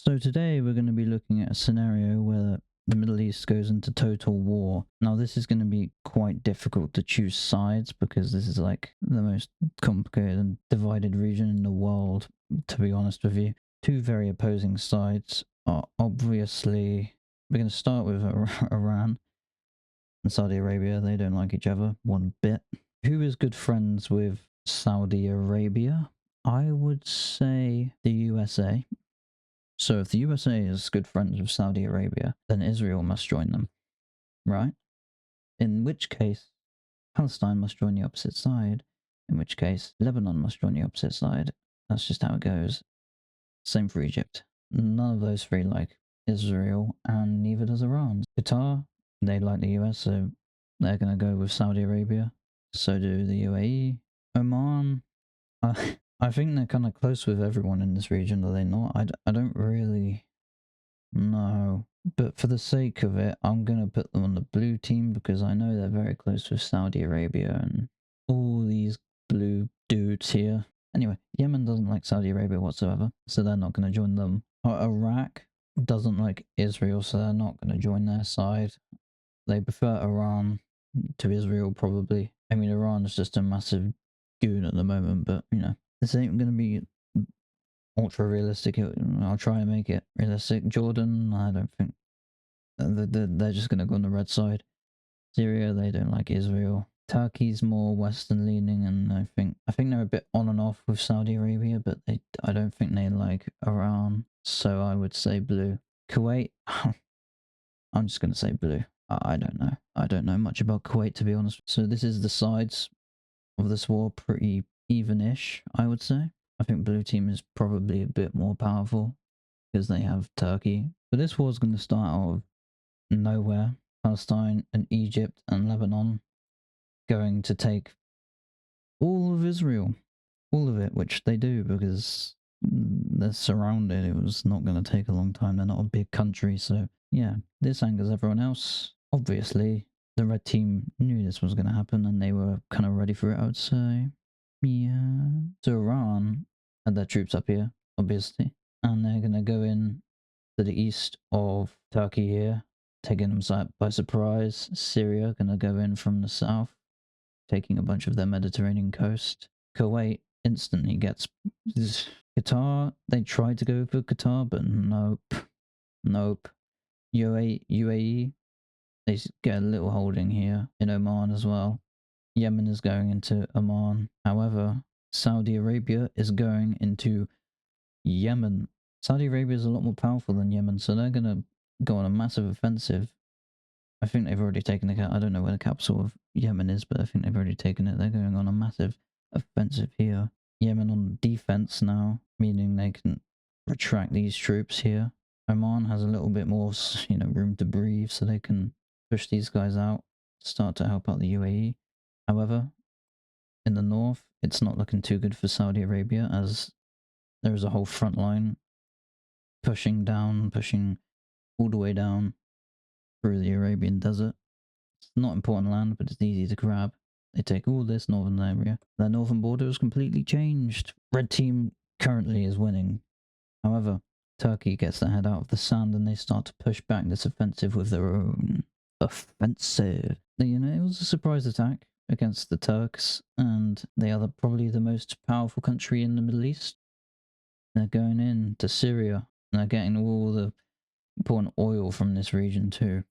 So today we're going to be looking at a scenario where the Middle East goes into total war. Now this is going to be quite difficult to choose sides because this is like the most complicated and divided region in the world, to be honest with you. Two very opposing sides are obviously, we're going to start with Iran and Saudi Arabia. They don't like each other one bit. Who is good friends with Saudi Arabia? I would say the USA. So if the USA is good friends with Saudi Arabia, then Israel must join them, right? In which case, Palestine must join the opposite side. In which case, Lebanon must join the opposite side. That's just how it goes. Same for Egypt. None of those three like Israel, and neither does Iran. Qatar, they like the US, so they're going to go with Saudi Arabia. So do the UAE. Oman, I think they're kind of close with everyone in this region, are they not? I don't really know. But for the sake of it, I'm going to put them on the blue team because I know they're very close with Saudi Arabia and all these blue dudes here. Anyway, Yemen doesn't like Saudi Arabia whatsoever, so they're not going to join them. Iraq doesn't like Israel, so they're not going to join their side. They prefer Iran to Israel, probably. I mean, Iran is just a massive goon at the moment, but, you know, this ain't going to be ultra realistic. I'll try and make it realistic. Jordan, I don't think they're just going to go on the red side. Syria, they don't like Israel. Turkey's more Western leaning, and I think they're a bit on and off with Saudi Arabia, but I don't think they like Iran. So I would say blue. Kuwait, I'm just going to say blue. I don't know. I don't know much about Kuwait, to be honest. So this is the sides of this war, pretty even-ish, I would say. I think blue team is probably a bit more powerful because they have Turkey. But this war is going to start out of nowhere. Palestine and Egypt and Lebanon going to take all of Israel. All of it, which they do because they're surrounded. It was not going to take a long time. They're not a big country. So, yeah, this angers everyone else. Obviously, the red team knew this was going to happen and they were kind of ready for it, I would say. Yeah. So, Iran had their troops up here, obviously, and they're going to go in to the east of Turkey here, taking them by surprise. Syria going to go in from the south, taking a bunch of their Mediterranean coast. Kuwait instantly gets Qatar. They tried to go for Qatar, but nope. UAE, they get a little holding here in Oman as well. Yemen is going into Oman. However, Saudi Arabia is going into Yemen. Saudi Arabia is a lot more powerful than Yemen, so they're going to go on a massive offensive. I think they've already taken the I don't know where the capital of Yemen is, but I think they've already taken it. They're going on a massive offensive here. Yemen on defense now, meaning they can retract these troops here. Oman has a little bit more, room to breathe, so they can push these guys out, start to help out the UAE. However, in the north, it's not looking too good for Saudi Arabia as there is a whole front line pushing all the way down through the Arabian desert. It's not important land, but it's easy to grab. They take all this northern area. Their northern border is completely changed. Red team currently is winning. However, Turkey gets their head out of the sand and they start to push back this offensive with their own offensive. It was a surprise attack against the Turks, and they are probably the most powerful country in the Middle East. They're going in to Syria, and they're getting all the important oil from this region too.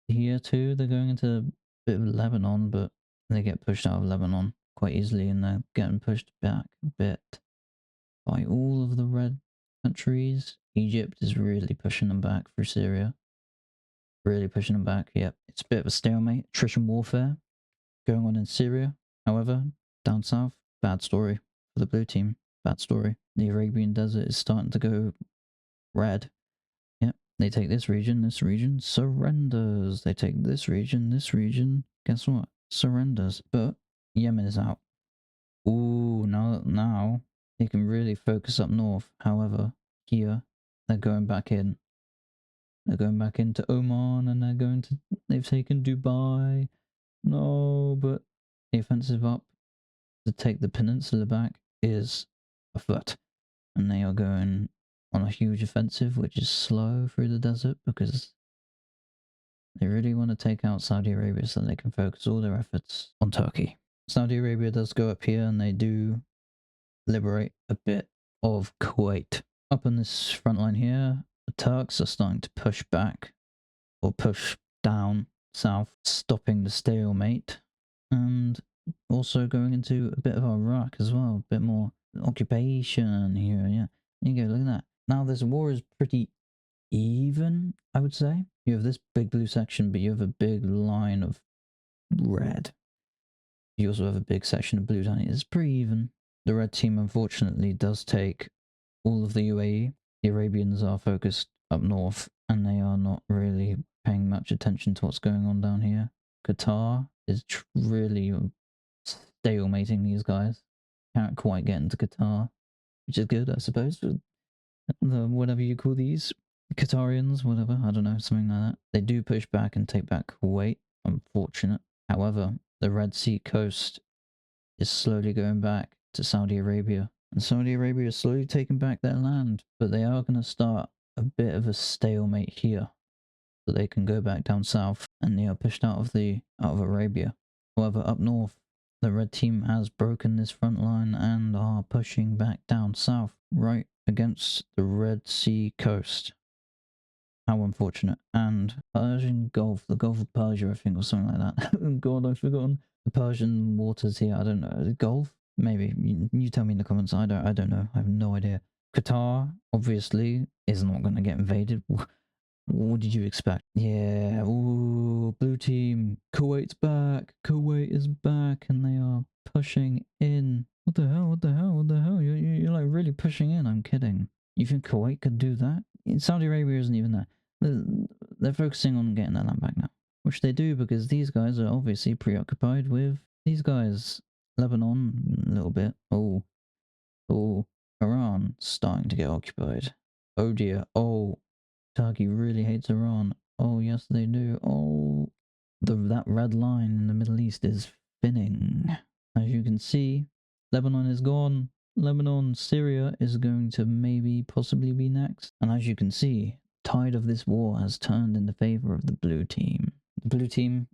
Here too, they're going into a bit of Lebanon, but they get pushed out of Lebanon quite easily, and they're getting pushed back a bit by all of the red countries. Egypt is really pushing them back through Syria. Really pushing them back. Yep, it's a bit of a stalemate. Attrition warfare going on in Syria. However, down south, bad story for the blue team. Bad story. The Arabian desert is starting to go red. Yep, they take this region surrenders. They take this region, guess what? Surrenders. But Yemen is out. Ooh, now they can really focus up north. However, here, they're going back in. They're going back into Oman and they've taken Dubai. No, but the offensive up to take the peninsula back is afoot. And they are going on a huge offensive, which is slow through the desert because they really want to take out Saudi Arabia so they can focus all their efforts on Turkey. Saudi Arabia does go up here and they do liberate a bit of Kuwait. Up on this front line here, the Turks are starting to push back or push down south, stopping the stalemate, and also going into a bit of Iraq as well, a bit more occupation here. Yeah, there you go, look at that. Now this war is pretty even, I would say. You have this big blue section, but you have a big line of red. You also have a big section of blue down here. It's pretty even. The red team, unfortunately, does take all of the UAE. The Arabians are focused up north, and they are not really paying much attention to what's going on down here. Qatar is really stalemating these guys. Can't quite get into Qatar, which is good, I suppose, for the whatever you call these. Qatarians, whatever, I don't know, something like that. They do push back and take back Kuwait, unfortunate. However, the Red Sea coast is slowly going back to Saudi Arabia. And Saudi Arabia is slowly taking back their land. But they are going to start a bit of a stalemate here. So they can go back down south and they are pushed out of Arabia. However, up north, the red team has broken this front line and are pushing back down south, right against the Red Sea coast. How unfortunate. And Persian Gulf, the Gulf of Persia, I think, or something like that. God, I've forgotten. The Persian waters here, I don't know. The Gulf? Maybe. You tell me in the comments. I don't know. I have no idea. Qatar, obviously, is not going to get invaded. What did you expect? Yeah, ooh, blue team. Kuwait's back. Kuwait is back, and they are pushing in. What the hell? What the hell? What the hell? You're like really pushing in. I'm kidding. You think Kuwait could do that? Saudi Arabia isn't even there. They're focusing on getting their land back now, which they do because these guys are obviously preoccupied with these guys. Lebanon, a little bit. Oh, Iran starting to get occupied. Oh dear. Oh, Turkey really hates Iran. Oh, yes, they do. Oh, that red line in the Middle East is thinning. As you can see, Lebanon is gone. Lebanon, Syria is going to maybe possibly be next. And as you can see, tide of this war has turned in the favor of the blue team. The blue team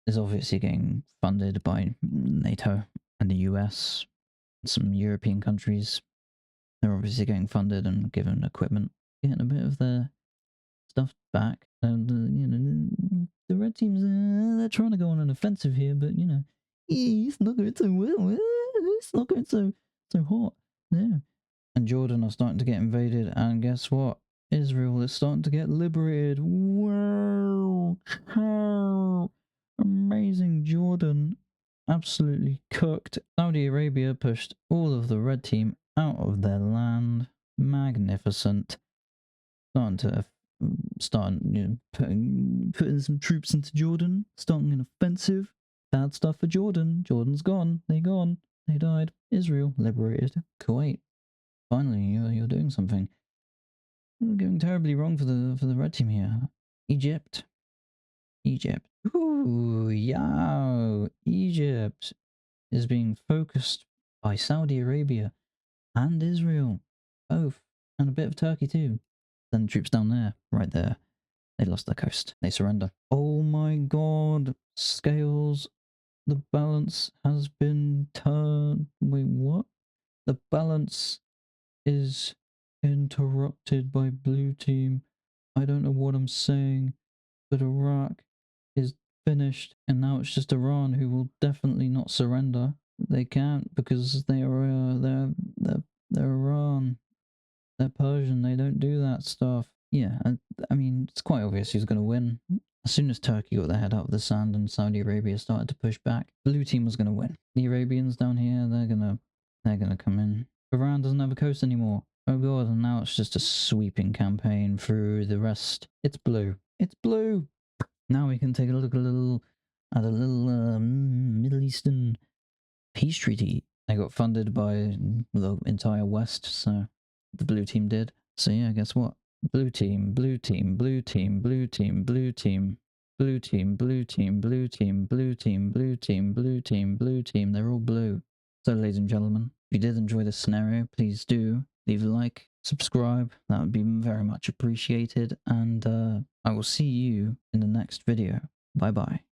is obviously getting funded by NATO and the US, some European countries. They're obviously getting funded and given equipment, getting a bit of their stuff back. And the red teams, they're trying to go on an offensive here, but it's not going so well. It's not going so hot. No. And Jordan are starting to get invaded, and guess what? Israel is starting to get liberated. Wow! How amazing! Jordan absolutely cooked. Saudi Arabia pushed all of the red team out of their land. Magnificent. Starting putting some troops into Jordan, starting an offensive. Bad stuff for Jordan. Jordan's gone. They gone. They died. Israel liberated Kuwait. Finally, you're doing something. You're going terribly wrong for the red team here. Egypt. Ooh, yeah. Egypt is being focused by Saudi Arabia and Israel, both, and a bit of Turkey too. Send troops down there, right there. They lost their coast. They surrender. Oh my god. Scales. The balance has been turned. Wait, what? The balance is interrupted by blue team. I don't know what I'm saying, but Iraq is finished, and now it's just Iran who will definitely not surrender. They can't because they're Iran. They're Persian. They don't do that stuff. Yeah, I mean, it's quite obvious who's going to win. As soon as Turkey got their head out of the sand and Saudi Arabia started to push back, blue team was going to win. The Arabians down here, they're gonna come in. Iran doesn't have a coast anymore. Oh god, and now it's just a sweeping campaign through the rest. It's blue. It's blue. Now we can take a look at a little Middle Eastern peace treaty. They got funded by the entire West, so the blue team did. So yeah, guess what? Blue team, blue team, blue team, blue team, blue team, blue team, blue team, blue team, blue team, blue team, blue team, blue team. They're all blue. So ladies and gentlemen, if you did enjoy this scenario, please do leave a like, subscribe, that would be very much appreciated, and I will see you in the next video. Bye bye.